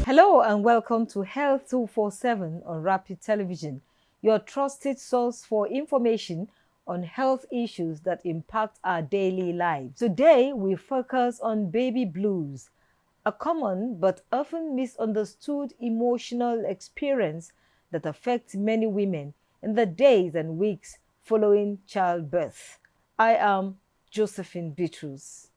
Hello and welcome to Health 247 on Rapid Television, your trusted source for information on health issues that impact our daily lives. Today, we focus on baby blues, a common but often misunderstood emotional experience that affects many women in the days and weeks following childbirth. I am Josephine Bitrus.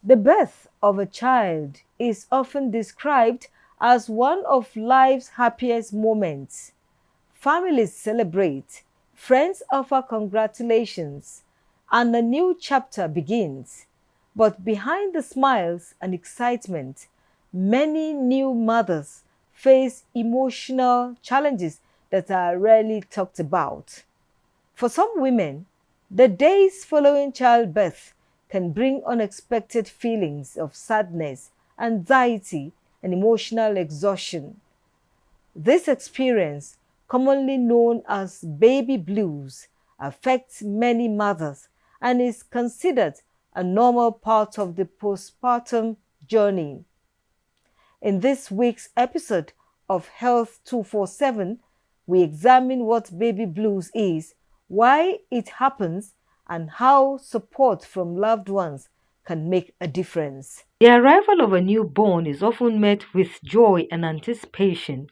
The birth of a child is often described as one of life's happiest moments. Families celebrate, friends offer congratulations, and a new chapter begins. But behind the smiles and excitement, many new mothers face emotional challenges that are rarely talked about. For some women, the days following childbirth can bring unexpected feelings of sadness, anxiety, and emotional exhaustion. This experience, commonly known as baby blues, affects many mothers and is considered a normal part of the postpartum journey. In this week's episode of Health 247, we examine what baby blues is, why it happens, and how support from loved ones can make a difference. The arrival of a newborn is often met with joy and anticipation.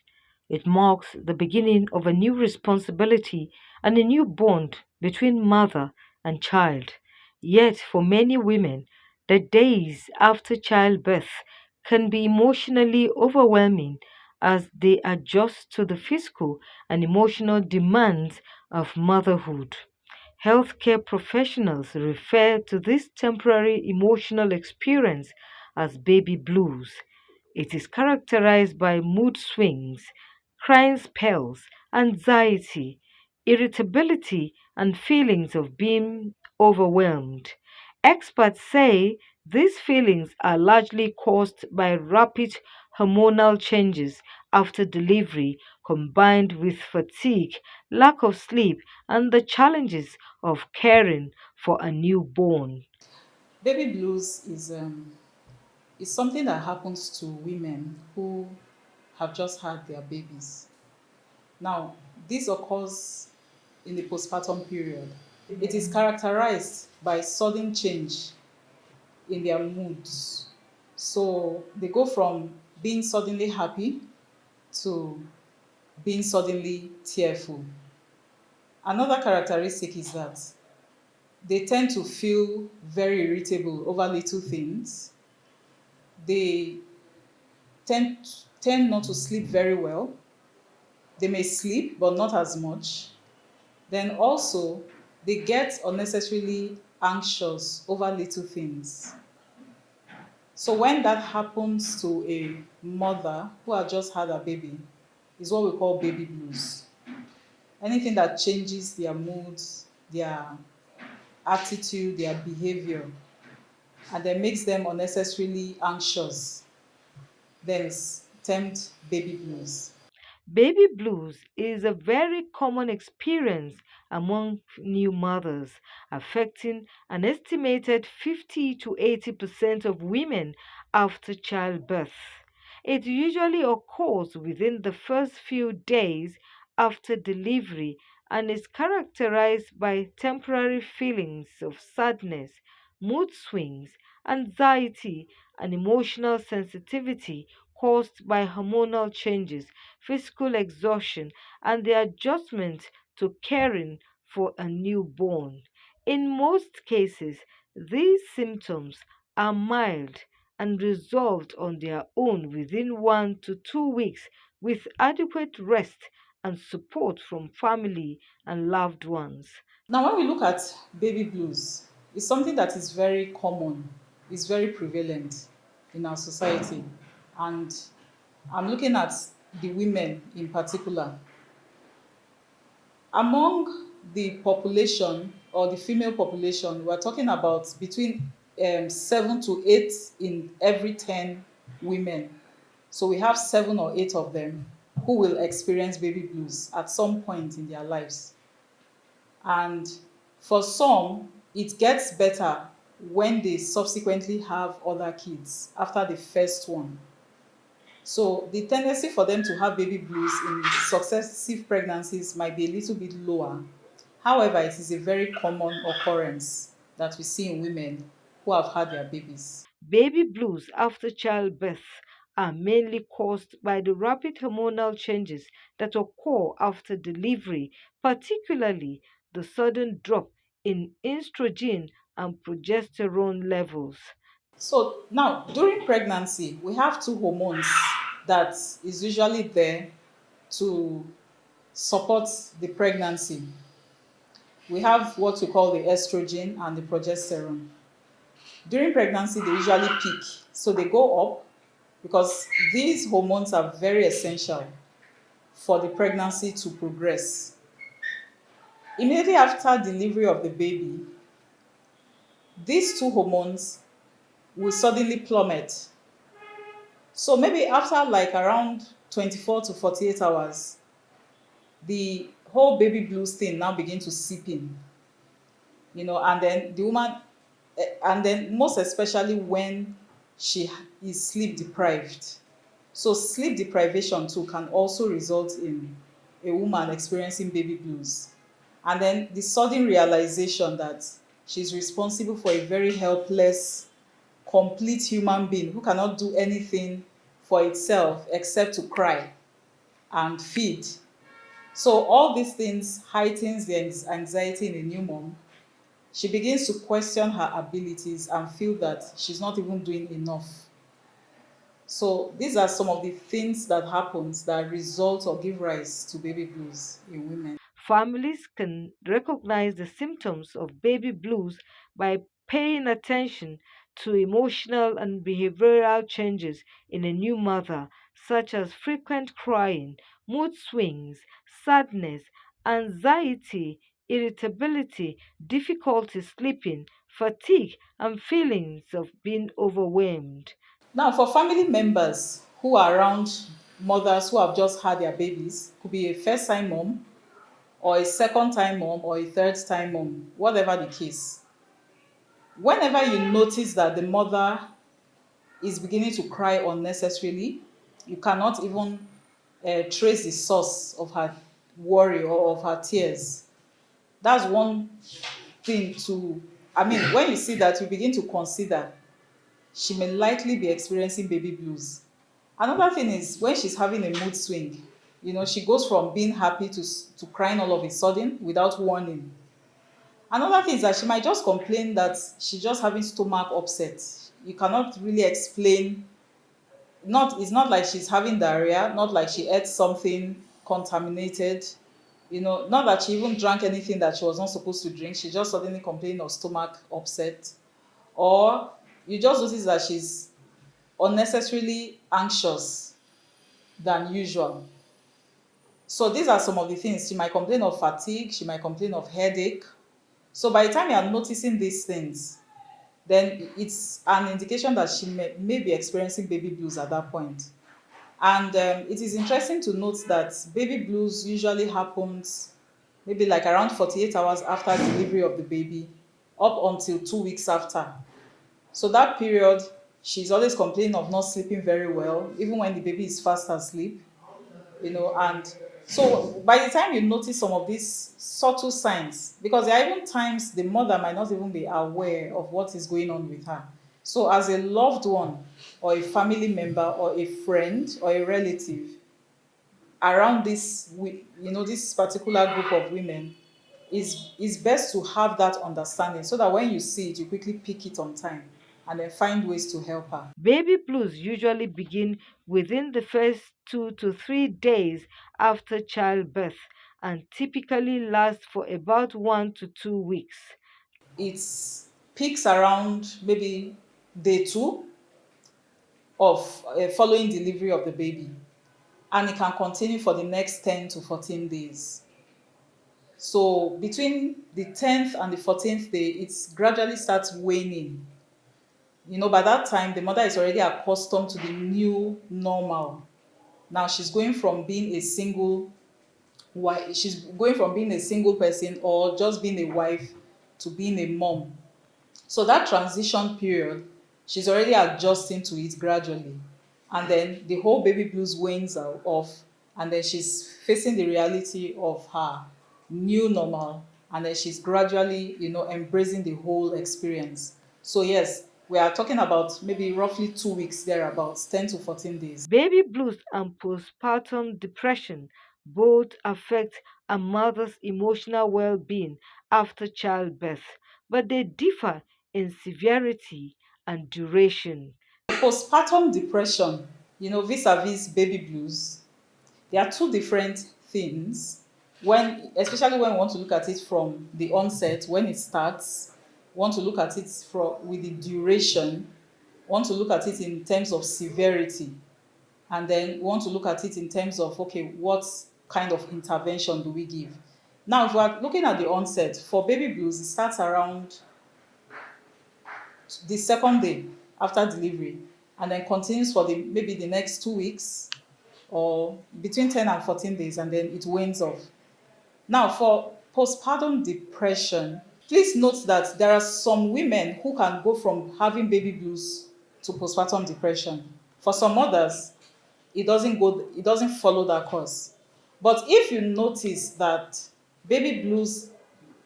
It marks the beginning of a new responsibility and a new bond between mother and child. Yet, for many women, the days after childbirth can be emotionally overwhelming as they adjust to the physical and emotional demands of motherhood. Healthcare professionals refer to this temporary emotional experience as baby blues. It is characterized by mood swings, crying spells, anxiety, irritability, and feelings of being overwhelmed. Experts say these feelings are largely caused by rapid hormonal changes after delivery, combined with fatigue, lack of sleep, and the challenges of caring for a newborn. Baby blues is something that happens to women who have just had their babies. Now, this occurs in the postpartum period. It is characterized by sudden change in their moods. So they go from being suddenly happy to being suddenly tearful. Another characteristic is that they tend to feel very irritable over little things. They tend not to sleep very well. They may sleep, but not as much. Then also, they get unnecessarily anxious over little things. So when that happens to a mother who has just had a baby, is what we call baby blues. Anything that changes their moods, their attitude, their behavior, and then makes them unnecessarily anxious, then it's termed baby blues. Baby blues is a very common experience among new mothers, affecting an estimated 50 to 80% of women after childbirth. It usually occurs within the first few days after delivery and is characterized by temporary feelings of sadness, mood swings, anxiety, and emotional sensitivity caused by hormonal changes, physical exhaustion, and the adjustment to caring for a newborn. In most cases, these symptoms are mild and resolved on their own within 1 to 2 weeks with adequate rest and support from family and loved ones. Now, when we look at baby blues, it's something that is very common, it's very prevalent in our society. And I'm looking at the women in particular. Among the population or the female population, we're talking about between 7 to 8 in every 10 women So we have 7 or 8 of them who will experience baby blues at some point in their lives. And for some, it gets better when they subsequently have other kids after the first one. So the tendency for them to have baby blues in successive pregnancies might be a little bit lower. However, it is a very common occurrence that we see in women who have had their babies. Baby blues after childbirth are mainly caused by the rapid hormonal changes that occur after delivery, particularly the sudden drop in estrogen and progesterone levels. So now, during pregnancy, we have two hormones that is usually there to support the pregnancy. We have what we call the estrogen and the progesterone. During pregnancy, they usually peak, so they go up because these hormones are very essential for the pregnancy to progress. Immediately after delivery of the baby, these two hormones will suddenly plummet. So maybe after like around 24 to 48 hours, the whole baby blues thing now begin to seep in, and then the woman, and then most especially when she is sleep deprived. So sleep deprivation too can also result in a woman experiencing baby blues. And then the sudden realization that she's responsible for a very helpless, complete human being who cannot do anything for itself except to cry and feed. So all these things heightens the anxiety in a new mom. She begins to question her abilities and feel that she's not even doing enough. So these are some of the things that happens that result or give rise to baby blues in women. Families can recognize the symptoms of baby blues by paying attention to emotional and behavioral changes in a new mother, such as frequent crying, mood swings, sadness, anxiety, irritability, difficulty sleeping, fatigue, and feelings of being overwhelmed. Now, for family members who are around mothers who have just had their babies, could be a first time mom or a second time mom or a third time mom, whatever the case. Whenever you notice that the mother is beginning to cry unnecessarily, you cannot even trace the source of her worry or of her tears. That's one thing to, I mean, when you see that, you begin to consider she may likely be experiencing baby blues. Another thing is when she's having a mood swing, she goes from being happy to crying all of a sudden without warning. Another thing is that she might just complain that she's just having stomach upset. You cannot really explain. It's not like she's having diarrhea, not like she ate something contaminated, not that she even drank anything that she was not supposed to drink. She just suddenly complained of stomach upset. Or you just notice that she's unnecessarily anxious than usual. So these are some of the things. She might complain of fatigue, she might complain of headache. So by the time you are noticing these things, then it's an indication that she may be experiencing baby blues at that point. And it is interesting to note that baby blues usually happens maybe like around 48 hours after delivery of the baby, up until 2 weeks after. So that period, she's always complaining of not sleeping very well, even when the baby is fast asleep, and so by the time you notice some of these subtle signs, because there are even times the mother might not even be aware of what is going on with her. So as a loved one or a family member or a friend or a relative around this particular group of women, is best to have that understanding so that when you see it, you quickly pick it on time and then find ways to help her. Baby blues usually begin within the first 2 to 3 days after childbirth and typically last for about 1 to 2 weeks. It peaks around maybe day 2 of following delivery of the baby, and it can continue for the next 10 to 14 days. So between the 10th and the 14th day, it gradually starts waning. By that time, the mother is already accustomed to the new normal. Now she's going from being a single wife, she's going from being a single person or just being a wife to being a mom. So that transition period, she's already adjusting to it gradually. And then the whole baby blues wanes off, and then she's facing the reality of her new normal, and then she's gradually, embracing the whole experience. So yes, we are talking about maybe roughly 2 weeks thereabouts, 10 to 14 days. Baby blues and postpartum depression both affect a mother's emotional well being after childbirth, but they differ in severity and duration. Postpartum depression, vis-a-vis baby blues, they are two different things. Especially when we want to look at it from the onset, when it starts, want to look at it with the duration, want to look at it in terms of severity, and then want to look at it in terms of, okay, what kind of intervention do we give? Now, if we're looking at the onset, for baby blues, it starts around the second day after delivery, and then continues for maybe the next 2 weeks, or between 10 and 14 days, and then it wanes off. Now, for postpartum depression, please note that there are some women who can go from having baby blues to postpartum depression. For some others, it doesn't follow that course. But if you notice that baby blues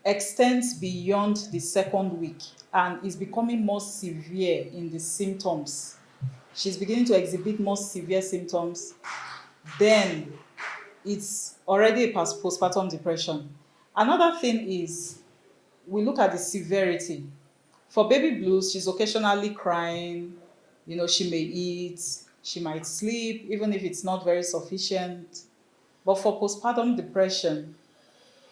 extends beyond the second week and is becoming more severe in the symptoms, she's beginning to exhibit more severe symptoms, then it's already a postpartum depression. Another thing is, we look at the severity. For baby blues, she's occasionally crying, she may eat, she might sleep, even if it's not very sufficient. But for postpartum depression,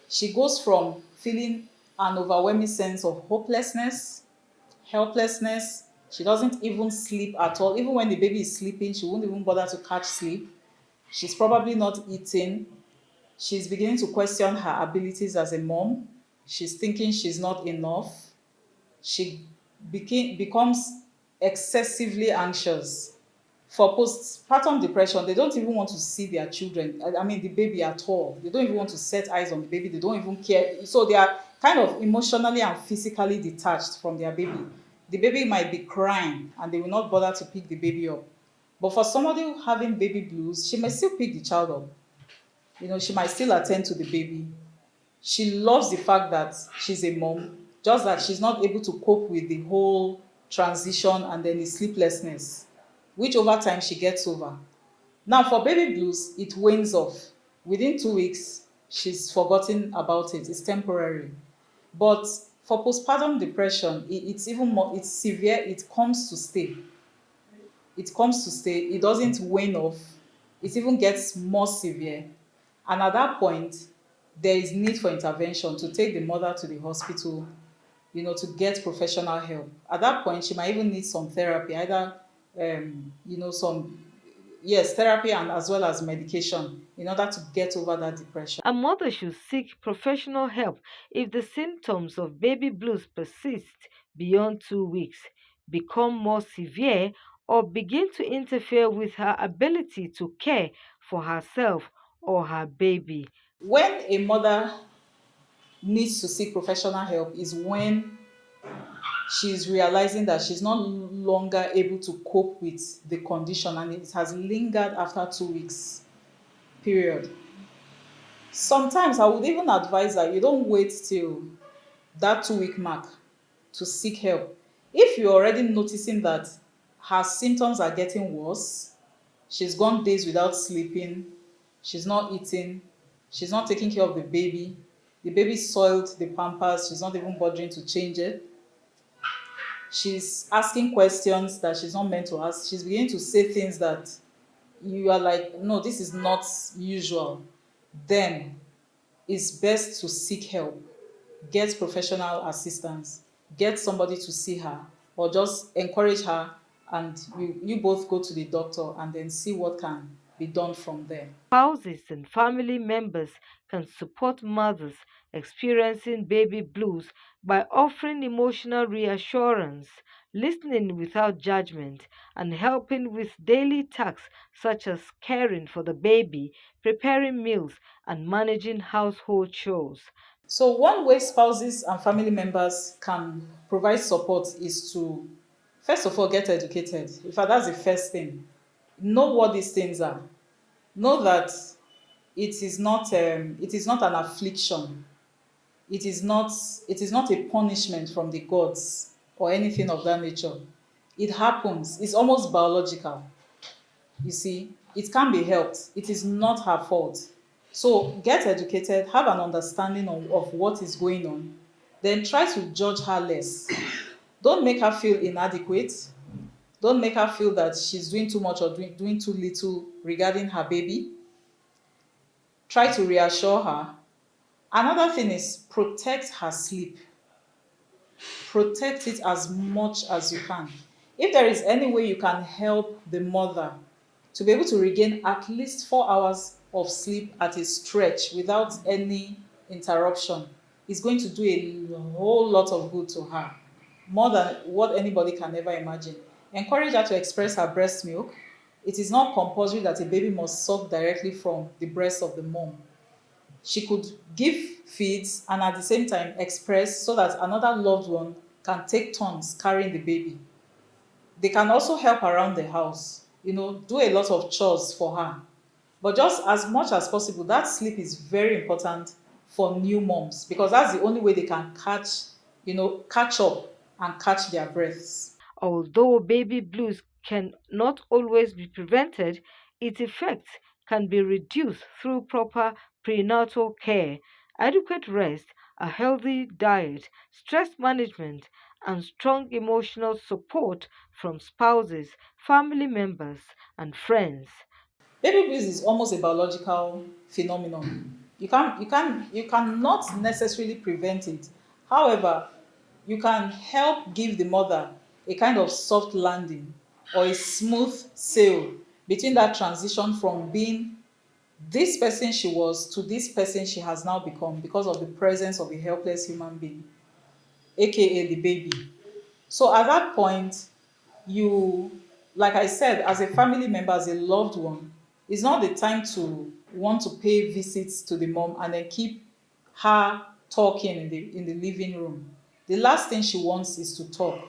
she goes from feeling an overwhelming sense of hopelessness, helplessness. She doesn't even sleep at all. Even when the baby is sleeping, she won't even bother to catch sleep. She's probably not eating. She's beginning to question her abilities as a mom. She's thinking she's not enough. She becomes excessively anxious. For postpartum depression, they don't even want to see their children, I mean the baby, at all. They don't even want to set eyes on the baby. They don't even care. So they are kind of emotionally and physically detached from their baby. The baby might be crying and they will not bother to pick the baby up. But for somebody having baby blues, she may still pick the child up. She might still attend to the baby. She loves the fact that she's a mom, just that she's not able to cope with the whole transition and then the sleeplessness, which over time she gets over. Now, for baby blues, it wanes off. Within 2 weeks, she's forgotten about it. It's temporary. But for postpartum depression, it's even more, it's severe. It comes to stay. It comes to stay. It doesn't wane off. It even gets more severe. And at that point, there is need for intervention to take the mother to the hospital, to get professional help. At that point, she might even need some therapy, either, some, yes, therapy and as well as medication in order to get over that depression. A mother should seek professional help if the symptoms of baby blues persist beyond 2 weeks, become more severe, or begin to interfere with her ability to care for herself or her baby. When a mother needs to seek professional help is when she's realizing that she's no longer able to cope with the condition and it has lingered after 2 weeks period. Sometimes I would even advise that you don't wait till that 2 week mark to seek help. If you're already noticing that her symptoms are getting worse, she's gone days without sleeping, she's not eating, she's not taking care of the baby soiled the pampers, she's not even bothering to change it, she's asking questions that she's not meant to ask, she's beginning to say things that you are like, no, this is not usual, then it's best to seek help, get professional assistance, get somebody to see her, or just encourage her, and you both go to the doctor and then see what can be done from there. Spouses and family members can support mothers experiencing baby blues by offering emotional reassurance, listening without judgment, and helping with daily tasks such as caring for the baby, preparing meals, and managing household chores. So, one way spouses and family members can provide support is to, first of all, get educated. In fact, that's the first thing. Know what these things are. Know that it is not an affliction. It is not it is not a punishment from the gods or anything of that nature. It happens. It's almost biological. You see, it can be helped. It is not her fault. So get educated, have an understanding of what is going on, then try to judge her less. Don't make her feel inadequate. Don't make her feel that she's doing too much or doing too little regarding her baby. Try to reassure her. Another thing is protect her sleep. Protect it as much as you can. If there is any way you can help the mother to be able to regain at least 4 hours of sleep at a stretch without any interruption, it's going to do a whole lot of good to her, more than what anybody can ever imagine. Encourage her to express her breast milk. It is not compulsory that a baby must suck directly from the breast of the mom. She could give feeds and at the same time express so that another loved one can take turns carrying the baby. They can also help around the house, do a lot of chores for her. But just as much as possible, that sleep is very important for new moms because that's the only way they can catch up and catch their breaths. Although baby blues can not always be prevented, its effects can be reduced through proper prenatal care, adequate rest, a healthy diet, stress management, and strong emotional support from spouses, family members, and friends. Baby blues is almost a biological phenomenon. You cannot necessarily prevent it. However, you can help give the mother a kind of soft landing or a smooth sail between that transition from being this person she was to this person she has now become because of the presence of a helpless human being, aka the baby. So at that point, you, like I said, as a family member, as a loved one, it's not the time to want to pay visits to the mom and then keep her talking in the living room. The last thing she wants is to talk.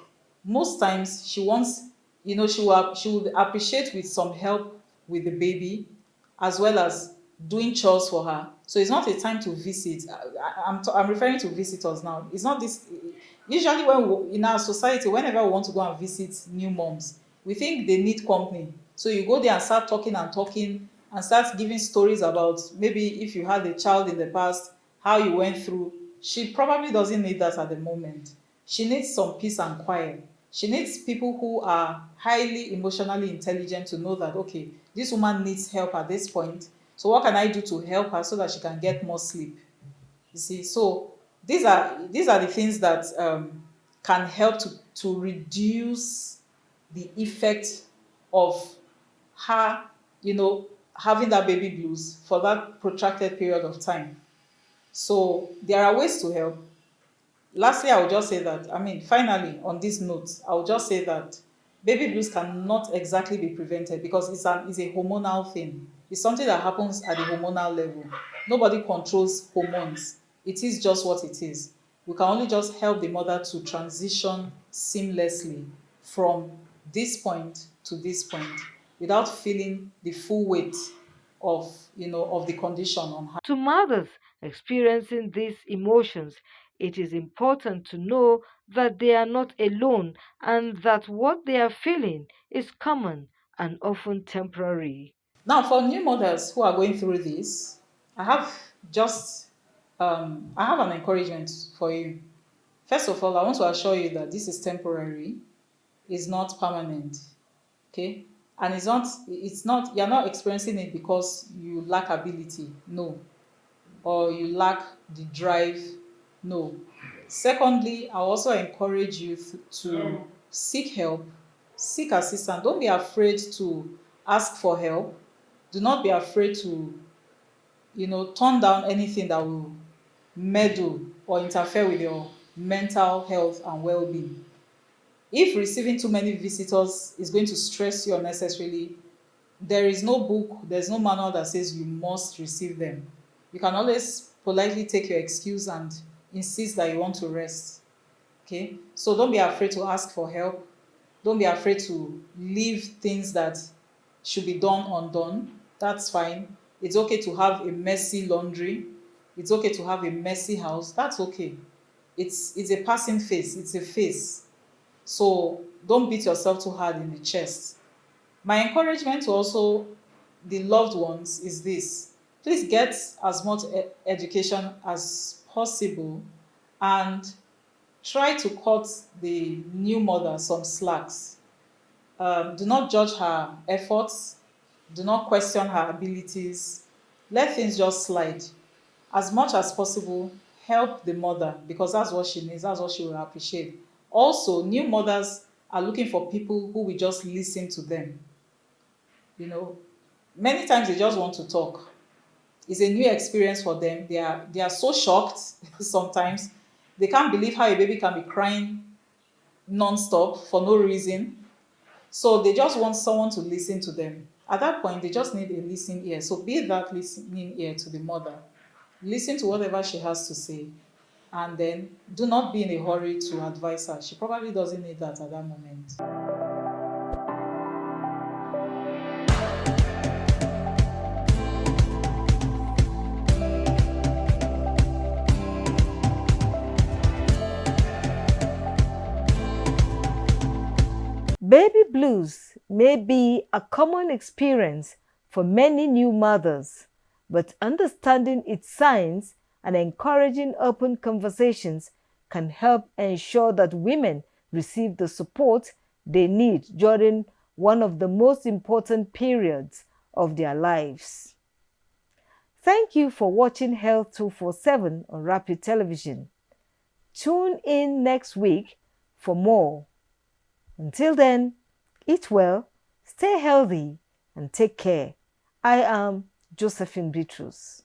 Most times she wants, she would appreciate with some help with the baby as well as doing chores for her. So it's not a time to visit. I'm referring to visitors now. It's not this. Usually, in our society, whenever we want to go and visit new moms, we think they need company. So you go there and start talking and start giving stories about maybe if you had a child in the past, how you went through. She probably doesn't need that at the moment. She needs some peace and quiet. She needs people who are highly emotionally intelligent to know that, okay, this woman needs help at this point. So what can I do to help her so that she can get more sleep? You see, so these are the things that can help to reduce the effect of her, having that baby blues for that protracted period of time. So there are ways to help. Lastly, I will just say that, finally, on this note, I will just say that baby blues cannot exactly be prevented because it's a hormonal thing. It's something that happens at the hormonal level. Nobody controls hormones. It is just what it is. We can only just help the mother to transition seamlessly from this point to this point without feeling the full weight of the condition on her. To mothers experiencing these emotions, it is important to know that they are not alone and that what they are feeling is common and often temporary. Now, for new mothers who are going through this, I have just I have an encouragement for you. First of all, I want to assure you that this is temporary, it's not permanent. Okay? And it's not you're not experiencing it because you lack ability. No. Or you lack the drive. No. Secondly, I also encourage you to seek help, seek assistance. Don't be afraid to ask for help. Do not be afraid to, turn down anything that will meddle or interfere with your mental health and well-being. If receiving too many visitors is going to stress you unnecessarily, there is no book, there's no manual that says you must receive them. You can always politely take your excuse and insist that you want to rest. Okay? So don't be afraid to ask for help. Don't be afraid to leave things that should be done undone. That's fine. It's okay to have a messy laundry. It's okay to have a messy house. That's okay. It's a passing phase. It's a phase. So don't beat yourself too hard in the chest. My encouragement to also the loved ones is this: please get as much education as possible, and try to cut the new mother some slacks. Do not judge her efforts, do not question her abilities. Let things just slide. As much as possible, help the mother, because that's what she needs, that's what she will appreciate. Also, new mothers are looking for people who will just listen to them. You know, many times they just want to talk. It's a new experience for them. They are so shocked sometimes. They can't believe how a baby can be crying non-stop for no reason. So they just want someone to listen to them. At that point, they just need a listening ear. So be that listening ear to the mother. Listen to whatever she has to say. And then do not be in a hurry to advise her. She probably doesn't need that at that moment. Baby blues may be a common experience for many new mothers, but understanding its signs and encouraging open conversations can help ensure that women receive the support they need during one of the most important periods of their lives. Thank you for watching Health 247 on Rapid Television. Tune in next week for more. Until then, eat well, stay healthy, and take care. I am Josephine Beatrice.